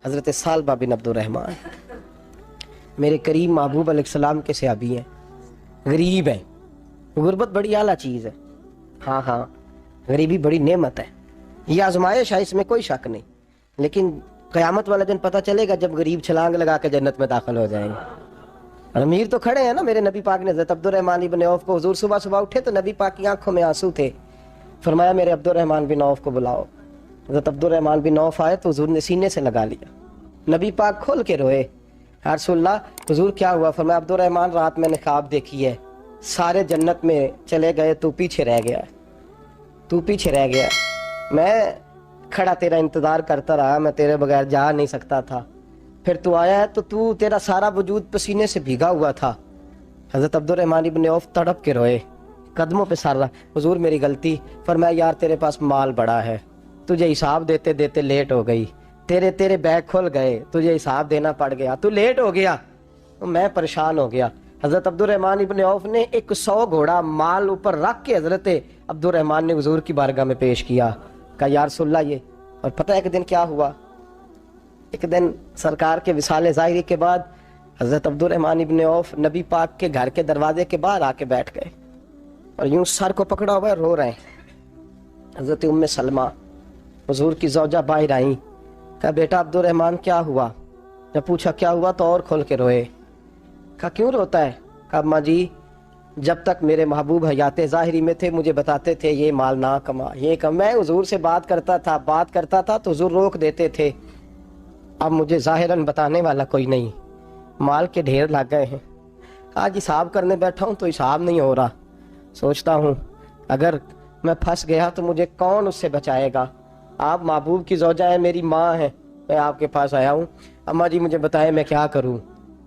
حضرت سالبہ بن عبدالرحمن میرے کریم محبوب علیہ السلام کے صحابی ہیں، غریب ہیں۔ غربت بڑی اعلیٰ چیز ہے، ہاں غریبی بڑی نعمت ہے، یہ آزمائش ہے، اس میں کوئی شک نہیں، لیکن قیامت والا دن پتہ چلے گا جب غریب چھلانگ لگا کے جنت میں داخل ہو جائیں گے۔ اور امیر تو کھڑے ہیں نا، میرے نبی پاک نے حضرت عبدالرحمن بن عوف کو، حضور صبح صبح اٹھے تو نبی پاک کی آنکھوں میں آنسو تھے، فرمایا میرے عبدالرحمن بن عوف کو بلاؤ۔ حضرت عبدالرحمن بن عوف آئے تو حضور نے سینے سے لگا لیا، نبی پاک کھول کے روئے، یا رسول اللہ حضور کیا ہوا؟ فرمایا عبدالرحمن رات میں نے خواب دیکھی ہے، سارے جنت میں چلے گئے، تو پیچھے رہ گیا، تو پیچھے رہ گیا، میں کھڑا تیرا انتظار کرتا رہا، میں تیرے بغیر جا نہیں سکتا تھا، پھر تو آیا ہے تو تیرا سارا وجود پسینے سے بھیگا ہوا تھا۔ حضرت عبدالرحمن بن عوف تڑپ کے روئے، قدموں پہ سر رہا، حضور میری غلطی۔ فرمایا یار تیرے پاس مال بڑا ہے، تجھے حساب دیتے دیتے لیٹ ہو گئی، تیرے بیگ کھل گئے، تجھے حساب دینا پڑ گیا، تو لیٹ ہو گیا، میں پریشان ہو گیا۔ حضرت عبدالرحمن ابن عوف نے 100 گھوڑا مال اوپر رکھ کے حضرت عبدالرحمن نے حضور کی بارگاہ میں پیش کیا، کہا یا رسول اللہ یہ۔ اور پتہ ہے ایک دن کیا ہوا؟ ایک دن سرکار کے وصال ظاہری کے بعد حضرت عبدالرحمن ابن عوف نبی پاک کے گھر کے دروازے کے باہر آ کے بیٹھ گئے اور یوں سر کو پکڑا ہوا ہے، رو رہے ہیں۔ حضرت ام سلمہ حضور کی زوجہ باہر آئیں، کہا بیٹا عبدالرحمن کیا ہوا؟ جب پوچھا کیا ہوا تو اور کھول کے روئے، کہا کیوں روتا ہے؟ کہا اماں جی جب تک میرے محبوب حیات ظاہری میں تھے مجھے بتاتے تھے یہ مال نہ کما، یہ کم، میں حضور سے بات کرتا تھا تو حضور روک دیتے تھے، اب مجھے ظاہراً بتانے والا کوئی نہیں، مال کے ڈھیر لگ گئے ہیں، آج حساب کرنے بیٹھا ہوں تو حساب نہیں ہو رہا، سوچتا ہوں اگر میں پھنس گیا تو مجھے کون اس سے بچائے گا؟ آپ محبوب کی زوجہ ہیں، میری ماں ہے، میں آپ کے پاس آیا ہوں، اماں جی مجھے بتائیں میں کیا کروں؟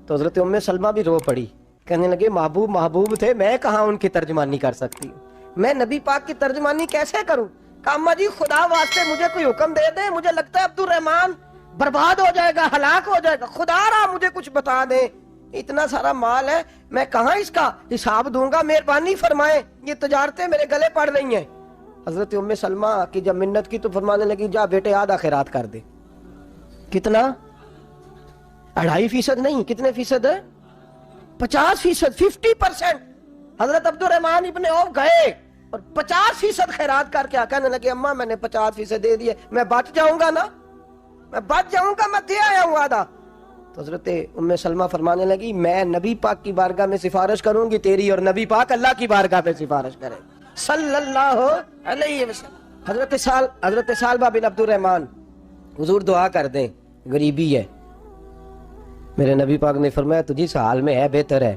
تو حضرت ام سلمہ بھی رو پڑی، کہنے لگے محبوب تھے، میں کہاں ان کی ترجمانی کر سکتی ہوں، میں نبی پاک کی ترجمانی کیسے کروں؟ کہا اماں جی خدا واسطے مجھے کوئی حکم دے دیں، مجھے لگتا ہے عبدالرحمن برباد ہو جائے گا، ہلاک ہو جائے گا، خدا را مجھے کچھ بتا دیں، اتنا سارا مال ہے میں کہاں اس کا حساب دوں گا، مہربانی فرمائیں، یہ تجارتیں میرے گلے پڑ رہی ہیں۔ حضرت ام سلمہ کی جب منت کی تو فرمانے لگی جا بیٹے آدھا خیرات کر دے۔ کتنا؟ 2.5% نہیں، کتنے فیصد ہے؟ 50%، 50%۔ حضرت عبدالرحمن ابن عوف گئے اور 50% خیرات کر کے کہنے لگے اماں میں نے 50% دے دیے، میں بچ جاؤں گا نا، میں بچ جاؤں گا، میں دے آیا ہوں آدھا۔ تو حضرت ام سلمہ فرمانے لگی میں نبی پاک کی بارگاہ میں سفارش کروں گی تیری، اور نبی پاک اللہ کی بارگاہ میں سفارش کرے صلی اللہ علیہ وسلم۔ حضرت سالبہ بن عبدالرحمن، حضور دعا کر دیں، غریبی ہے، میرے نبی پاک نے فرمایا تجھی اس حال میں ہے بہتر ہے،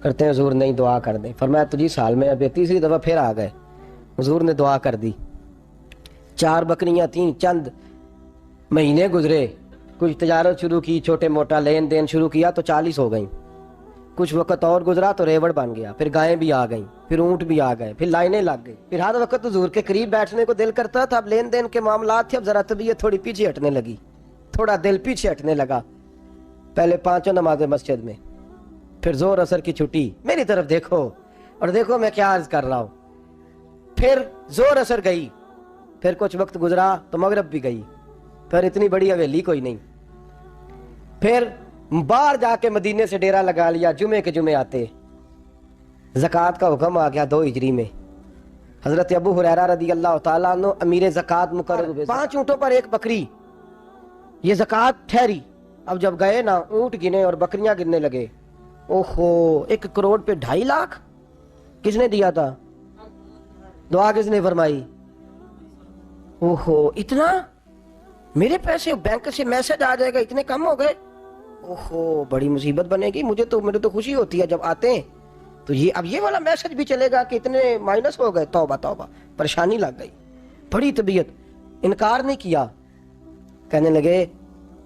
کرتے ہیں حضور نہیں دعا کر دیں، فرمایا تجھی اس حال میں ہے، تیسری دفعہ پھر آ گئے، حضور نے دعا کر دی، 4 بکریاں تھیں، چند مہینے گزرے، کچھ تجارت شروع کی، چھوٹے موٹا لین دین شروع کیا تو 40 ہو گئیں، کچھ وقت اور گزرا تو ریوڑ بن گیا، پھر گائیں بھی آ گئیں، پھر اونٹ بھی آ گئے، پھر لائنیں لگ گئی، پھر ہر وقت حضور کے قریب بیٹھنے کو دل کرتا تھا، اب لین دین کے معاملات تھے، اب ذرا طبیعت تھوڑی پیچھے ہٹنے لگی، تھوڑا دل پیچھے ہٹنے لگا، پہلے 5 نمازیں مسجد میں، پھر زور اثر کی چھٹی، میری طرف دیکھو اور دیکھو میں کیا عرض کر رہا ہوں، پھر زور اثر گئی، پھر کچھ وقت گزرا تو مغرب بھی گئی، پھر اتنی بڑی حویلی کوئی نہیں، پھر باہر جا کے مدینے سے ڈیرا لگا لیا، جمعے کے جمعے آتے، زکوٰۃ کا حکم آ گیا 2 ہجری میں، حضرت ابو ہریرہ رضی اللہ تعالیٰ عنہ امیر زکوٰۃ مقرر ہوئے، 5 اونٹوں پر 1 بکری، یہ زکوٰۃ ٹھہری۔ اب جب گئے نا اونٹ گنے اور بکریاں گننے لگے، اوہو 1 کروڑ پہ 2.5 لاکھ کس نے دیا تھا؟ دعا کس نے فرمائی؟ اوہو اتنا، میرے پیسے بینک سے میسج آ جائے گا اتنے کم ہو گئے، اوہو بڑی مصیبت بنے گی، مجھے تو خوشی ہوتی ہے جب آتے ہیں تو اب یہ والا میسج بھی چلے گا کہ اتنے مائنس ہو گئے، توبہ توبہ، پریشانی لگ گئی، بڑی طبیعت، انکار نہیں کیا، کہنے لگے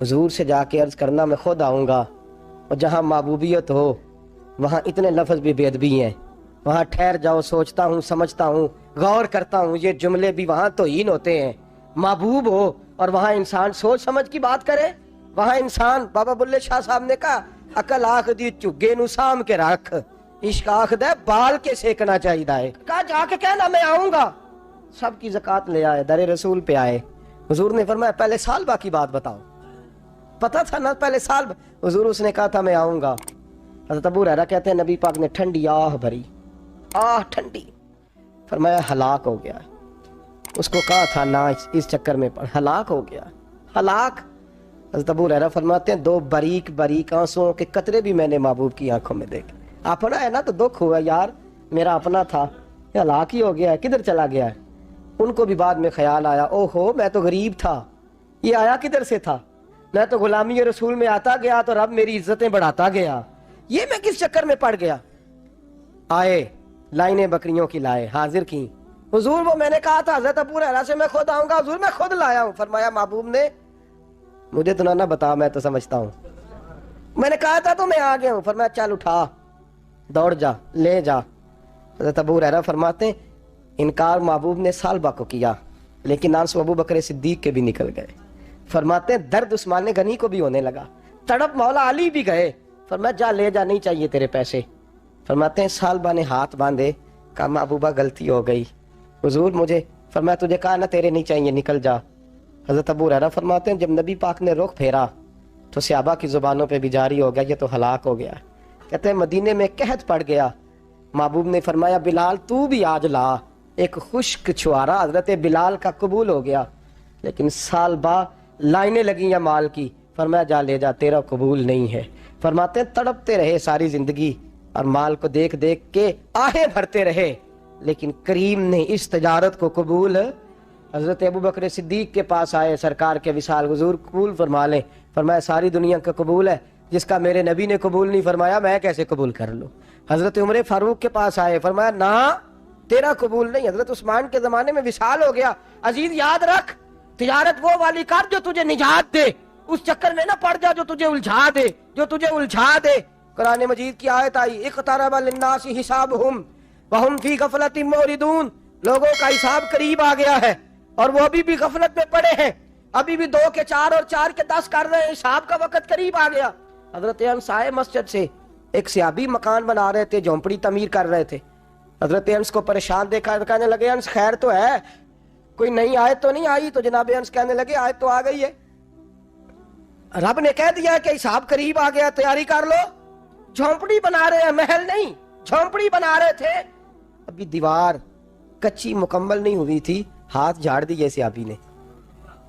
حضور سے جا کے عرض کرنا میں خود آؤں گا، اور جہاں محبوبیت ہو وہاں اتنے لفظ بھی بے ادبی ہیں، وہاں ٹھہر جاؤ، سوچتا ہوں، سمجھتا ہوں، غور کرتا ہوں، یہ جملے بھی وہاں توہین ہوتے ہیں، محبوب ہو اور وہاں انسان سوچ سمجھ کی بات کرے، وہاں انسان، بابا بلے شاہ صاحب نے کہا عقل آخ دی چگے نو سام کے رکھ، عشق آخ دے بال کے سیکنا چاہیے، کہا جا کے کہنا میں آؤں گا، سب کی زکوٰۃ لے آئے، در رسول پہ آئے، حضور نے فرمایا پہلے سالبہ کی بات بتاؤ، پتا تھا نا پہلے سال؟ حضور اس نے کہا تھا میں آؤں گا۔ حضرت ابو ہریرہ کہتے ہیں نبی پاک نے ٹھنڈی آہ بھری، آہ ٹھنڈی، فرمایا ہلاک ہو گیا۔ اس کو کہا تھا نہ اس چکر میں پڑ، ہلاک ہو گیا، ہلاک۔ حضرت ابو ہریرہ فرماتے ہیں 2 باریک باریک آنسوؤں کے قطرے بھی میں نے محبوب کی آنکھوں میں دیکھے۔ اپنا ہے نا تو دکھ ہوا، یار میرا اپنا تھا، یہ ہلاک ہی ہو گیا ہے، کدھر چلا گیا ہے؟ ان کو بھی بعد میں خیال آیا، او ہو میں تو غریب تھا، یہ آیا کدھر سے تھا؟ میں تو غلامی رسول میں آتا گیا تو رب میری عزتیں بڑھاتا گیا، یہ میں کس چکر میں پڑ گیا؟ آئے لائنیں بکریوں کی لائے، حاضر کی، حضور وہ میں نے کہا تھا حضرت ابو ہریرہ سے میں خود آؤں گا، حضور میں خود لایا ہوں۔ فرمایا محبوب نے مجھے تو نہ بتا، میں تو سمجھتا ہوں، میں نے کہا تھا تو میں آ گیا ہوں۔ فرمایا چل اٹھا، دوڑ جا، لے جا۔ حضرت ابو ہریرہ فرماتے ہیں انکار محبوب نے سالبہ کو کیا، لیکن آنسو ابو بکر صدیق کے بھی نکل گئے۔ فرماتے ہیں درد عثمان غنی کو بھی ہونے لگا، تڑپ مولا علی بھی گئے۔ فرمایا جا لے جا، نہیں چاہیے تیرے پیسے۔ فرماتے ہیں سالبہ نے ہاتھ باندھے، کہا محبوبہ غلطی ہو گئی، حضور مجھے، فرمایا تجھے کہا نا تیرے نہیں چاہیے، نکل جا۔ حضرت ابو ہریرہ فرماتے ہیں جب نبی پاک نے رخ پھیرا تو صحابہ کی زبانوں پہ بھی جاری ہو گیا یہ تو ہلاک ہو گیا۔ کہتے ہیں مدینے میں قحط پڑ گیا، محبوب نے فرمایا بلال تو بھی آج لا، ایک خشک چھوارا حضرت بلال کا قبول ہو گیا۔ لیکن سالبہ لائنیں لگی یا مال کی، فرمایا جا لے جا، تیرا قبول نہیں ہے۔ فرماتے ہیں تڑپتے رہے ساری زندگی اور مال کو دیکھ دیکھ کے آہیں بھرتے رہے، لیکن کریم نے اس تجارت کو قبول۔ حضرت ابو بکر صدیق کے پاس آئے، سرکار کے وصال، حضور قبول فرما لیں۔ فرمایا ساری دنیا کا قبول ہے، جس کا میرے نبی نے قبول نہیں فرمایا میں کیسے قبول کر لوں؟ حضرت عمر فاروق کے پاس آئے، فرمایا نہ تیرا قبول نہیں۔ حضرت عثمان کے زمانے میں وصال ہو گیا۔ عزیز یاد رکھ، تجارت وہ والی کر جو تجھے نجات دے، اس چکر میں نہ پڑ جا جو تجھے الجھا دے، جو تجھے الجھا دے۔ قرآن مجید کی آیت آئی اقترب للناس حسابهم وهم فی غفلۃ معرضون، لوگوں کا حساب قریب آ گیا ہے اور وہ ابھی بھی غفلت میں پڑے ہیں، ابھی بھی 2 کے 4 اور 4 کے 10 کر رہے ہیں، حساب کا وقت قریب آ گیا۔ حضرت انس آئے مسجد سے، ایک صحابی مکان بنا رہے تھے، جھونپڑی تعمیر کر رہے تھے۔ حضرت انس کو پریشان دیکھا، کہنے لگے انس خیر تو ہے، کوئی نئی آیت تو نہیں آئی؟ تو جناب انس کہنے لگے آیت تو آ گئی ہے، رب نے کہہ دیا ہے کہ حساب قریب آ گیا، تیاری کر لو۔ جھونپڑی بنا رہے ہیں، محل نہیں، جھونپڑی بنا رہے تھے، ابھی دیوار کچی مکمل نہیں ہوئی تھی، ہاتھ جھاڑ دیے صحابی نے،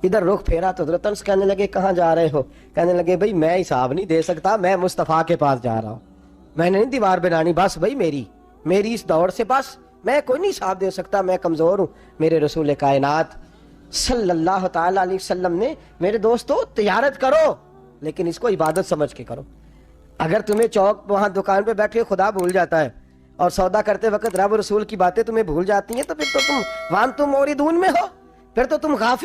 ادھر رخ پھیرا تو حضرت انس کہنے لگے کہاں جا رہے ہو؟ کہنے لگے بھائی میں حساب نہیں دے سکتا، میں مصطفیٰ کے پاس جا رہا ہوں، میں نے نہیں دیوار بنانی، بس بھائی میری اس دور سے بس میں کوئی نہیں حساب دے سکتا، میں کمزور ہوں۔ میرے رسول کائنات صلی اللہ تعالی علیہ وسلم نے، میرے دوستو تجارت کرو لیکن اس کو عبادت سمجھ کے کرو۔ اگر تمہیں چوک وہاں دکان پہ بیٹھے خدا بھول جاتا ہے اور سودا کرتے وقت رب رسول کی باتیں تمہیں بھول جاتی ہیں تو پھر تو تم وانتم موردون میں ہو، پھر تو تم غافل